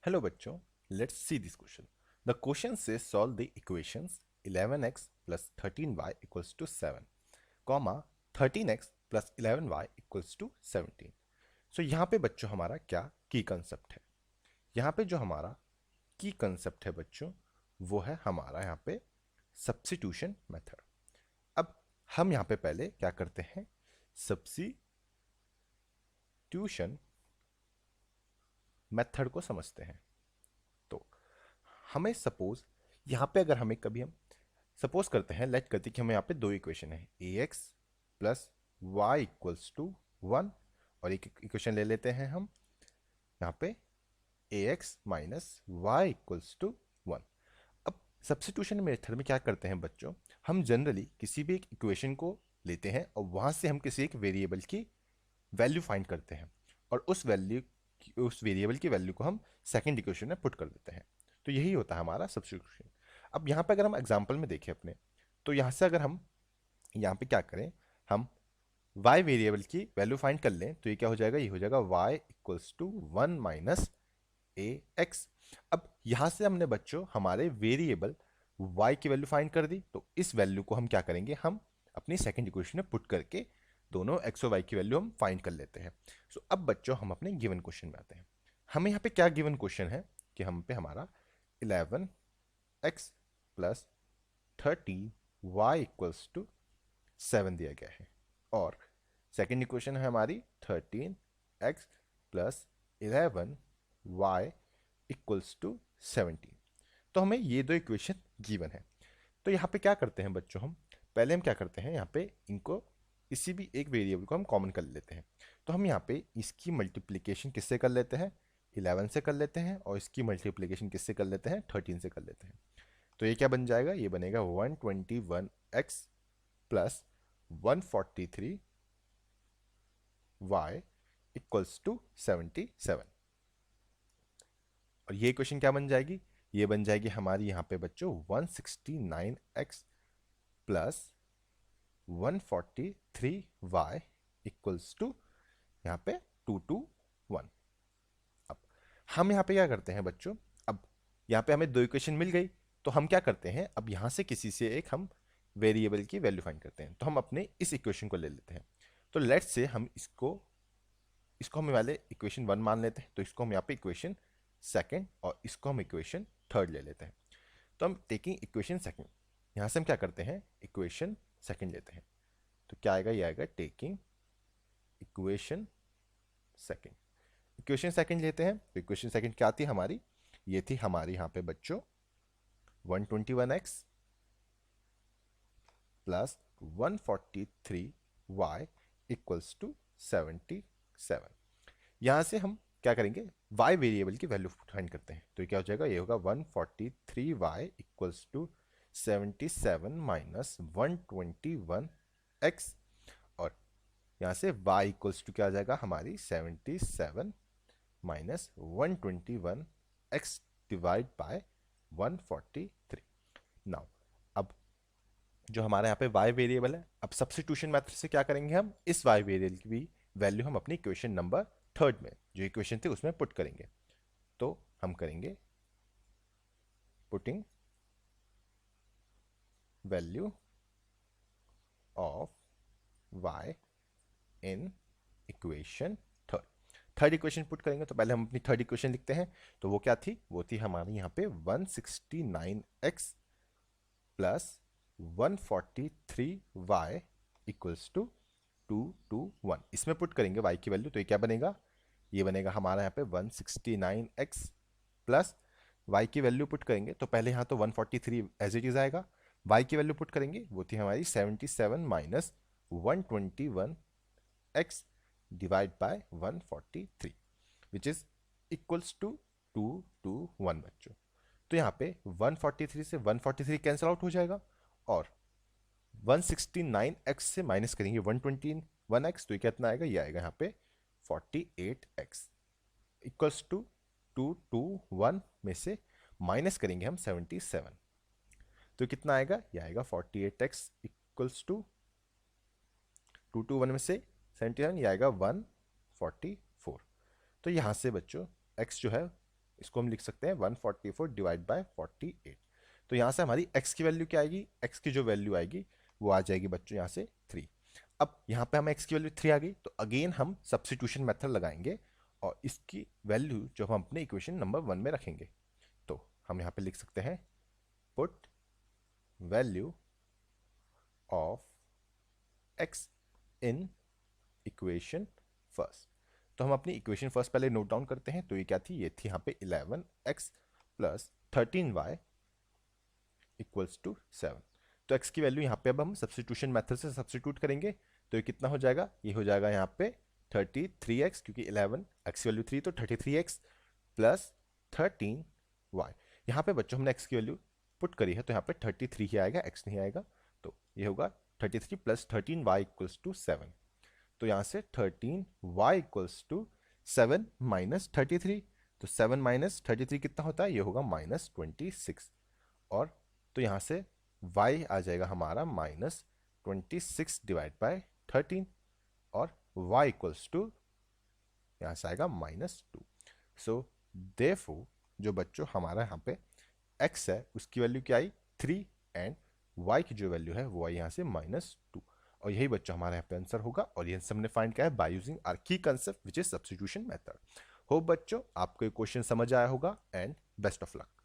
Hello बच्चों, let's see this question. The question says solve the equations 11x plus 13y equals to 7, comma 13x plus 11y equals to 17. So यहाँ पे बच्चों हमारा क्या की concept है? यहाँ पे जो हमारा की कंसेप्ट है बच्चों, वो है हमारा यहाँ पे सब्स्टिट्यूशन मेथड. अब हम यहाँ पे पहले क्या करते हैं? सब्स्टिट्यूशन मेथड को समझते हैं. तो हमें सपोज यहाँ पे अगर हमें कभी हम सपोज करते हैं, लेट करते हैं कि हमें यहाँ पे दो इक्वेशन है, a x plus y equals to 1, और एक इक्वेशन ले लेते हैं हम यहाँ पे a x minus y equals to 1. अब सब्स्टिट्यूशन मेथड में क्या करते हैं बच्चों, हम जनरली किसी भी एक इक्वेशन को लेते हैं और वहाँ से हम किसी एक वेरिएबल की वैल्यू फाइंड करते हैं, और उस वेरिएबल की वैल्यू को हम सेकंड इक्वेशन में पुट कर देते हैं. तो यही होता है हमारा सब्स्टिट्यूशन. अब यहाँ पे अगर हम एग्जांपल में देखें अपने, तो यहाँ से अगर हम यहाँ पे क्या करें, हम y वेरिएबल की वैल्यू फाइंड कर लें, तो ये क्या हो जाएगा, ये हो जाएगा y equals to 1 minus a x. अब यहाँ से हमने बच्चों हमारे वेरिएबल y की वैल्यू फाइंड कर दी, तो इस वैल्यू को हम क्या करेंगे, हम अपनी सेकंड इक्वेशन में पुट करके दोनों x और y की वैल्यू हम फाइंड कर लेते हैं. सो अब बच्चों हम अपने गिवन क्वेश्चन में आते हैं. हमें यहाँ पे क्या गिवन क्वेश्चन है कि हम पे हमारा 11x plus 30y equals to 7 दिया गया है, और सेकेंड इक्वेशन है हमारी 13x plus 11y equals to 17. तो हमें ये दो इक्वेशन गिवन है. तो यहाँ पे क्या करते हैं बच्चों, हम पहले हम क्या करते हैं, यहाँ पे इनको किसी भी एक वेरिएबल को हम कॉमन कर लेते हैं. तो हम यहाँ पे इसकी मल्टीप्लिकेशन किससे कर लेते हैं, 11 से कर लेते हैं, और इसकी मल्टीप्लिकेशन किससे कर लेते हैं, 13 से कर लेते हैं. तो ये क्या बन जाएगा, ये बनेगा 121x plus 143y equals to 77. और ये इक्वेशन क्या बन जाएगी, ये बन जाएगी हमारी यहाँ पे बच्चों 169x plus 143y equals to यहाँ पे 221. अब हम यहाँ पे क्या करते हैं बच्चों, अब यहाँ पे हमें दो इक्वेशन मिल गई, तो हम क्या करते हैं, अब यहाँ से किसी से एक हम वेरिएबल की वैल्यू फाइंड करते हैं. तो हम अपने इस इक्वेशन को ले लेते हैं. तो लेट्स से हम इसको इसको हम वाले इक्वेशन 1 मान लेते हैं, तो इसको हम यहाँ पे इक्वेशन सेकंड, और इसको हम इक्वेशन थर्ड ले लेते हैं. तो हम टेकिंग इक्वेशन सेकंड, यहाँ से हम क्या करते हैं, इक्वेशन सेकंड लेते हैं. तो क्या आएगा, ये आएगा taking equation second. Equation second लेते हैं, तो इक्वेशन सेकंड क्या थी हमारी, ये थी हमारी यहाँ पे बच्चों 121x plus 143y equals to 77. यहाँ से हम क्या करेंगे, y वेरिएबल की वैल्यू फाइंड करते हैं. तो क्या हो जाएगा, ये होगा 143y equals to 77 minus 121x, और यहाँ से y इक्वल्स टू क्या आ जाएगा हमारी 77 minus 121x divide by 143. Now अब जो हमारे यहाँ पे y वेरिएबल है, अब सब्स्टिट्यूशन मेथड से क्या करेंगे, हम इस y वेरिएबल की वैल्यू हम अपनी इक्वेशन नंबर थर्ड में जो इक्वेशन थी उसमें पुट करेंगे. तो हम करेंगे putting value of y in equation third. Third equation put करेंगे, तो पहले हम अपनी थर्ड इक्वेशन लिखते हैं. तो वो क्या थी, वो थी हमारी यहाँ पे 169x plus 143y equals to 221. इसमें पुट करेंगे y की वैल्यू, तो ये क्या बनेगा, ये बनेगा हमारा यहाँ पे 169x प्लस y की वैल्यू पुट करेंगे, तो पहले यहाँ तो 143 एज इट इज आएगा. y की वैल्यू पुट करेंगे, वो थी हमारी 77 minus 121x divide by 143 which is equals to 221 बच्चों. तो यहाँ पे 143 से 143 कैंसिल आउट हो जाएगा, और 169x से माइनस करेंगे 121x, तो ये कितना आएगा, ये आएगा यहाँ पे 48x इक्वल्स टू 221 में से माइनस करेंगे हम 77, तो कितना आएगा, ये आएगा 48x इक्वल्स टू 221 में से 77, ये आएगा 144. तो यहाँ से बच्चों x जो है इसको हम लिख सकते हैं 144 डिवाइड बाय 48। तो यहाँ से हमारी x की वैल्यू क्या आएगी, x की जो वैल्यू आएगी वो आ जाएगी बच्चों यहाँ से 3। अब यहाँ पे हम x की वैल्यू 3 आ गई, तो अगेन हम सब्स्टिट्यूशन मेथड लगाएंगे और इसकी वैल्यू जो हम अपने इक्वेशन नंबर 1 में रखेंगे। तो हम यहाँ पे लिख सकते हैं put value of x in equation first. तो हम अपनी इक्वेशन फर्स्ट पहले नोट डाउन करते हैं। तो ये क्या थी, ये थी यहाँ पे 11x plus 13y equals to 7। तो x की वैल्यू यहाँ पे अब हम सब्स्टिट्यूशन मेथड से सब्स्टिट्यूट करेंगे। तो ये कितना हो जाएगा, ये हो जाएगा यहाँ पे 33x, क्योंकि 11 x की वैल्यू 3, तो 33x प्लस 13y। यहाँ पे बच्चों हमने x की वैल्यू पुट करी है, तो यहाँ पे 33 ही आएगा, x नहीं आएगा। तो ये होगा 33 प्लस 13y इक्वल्स टू 7। तो यहाँ से 13y इक्वल्स टू 7 माइनस 33। तो 7 माइनस 33 कितना होता है, ये होगा माइनस 26। और तो यहाँ से y आ जाएगा हमारा माइनस 26 डिवाइड बाय 13 और y इक्वल्स टू यहाँ से आएगा माइनस 2। सो देयरफॉर जो बच्चों हमारा यहाँ पे x है उसकी वैल्यू क्या आई 3 एंड y की जो वैल्यू है वो आई यहाँ से माइनस 2। और यही बच्चों हमारा यहाँ पे आंसर होगा। और ये हमने फाइंड किया है बाय यूजिंग आवर की concept which is substitution method. Hope बच्चों आपको ये क्वेश्चन समझ आया होगा एंड बेस्ट ऑफ लक।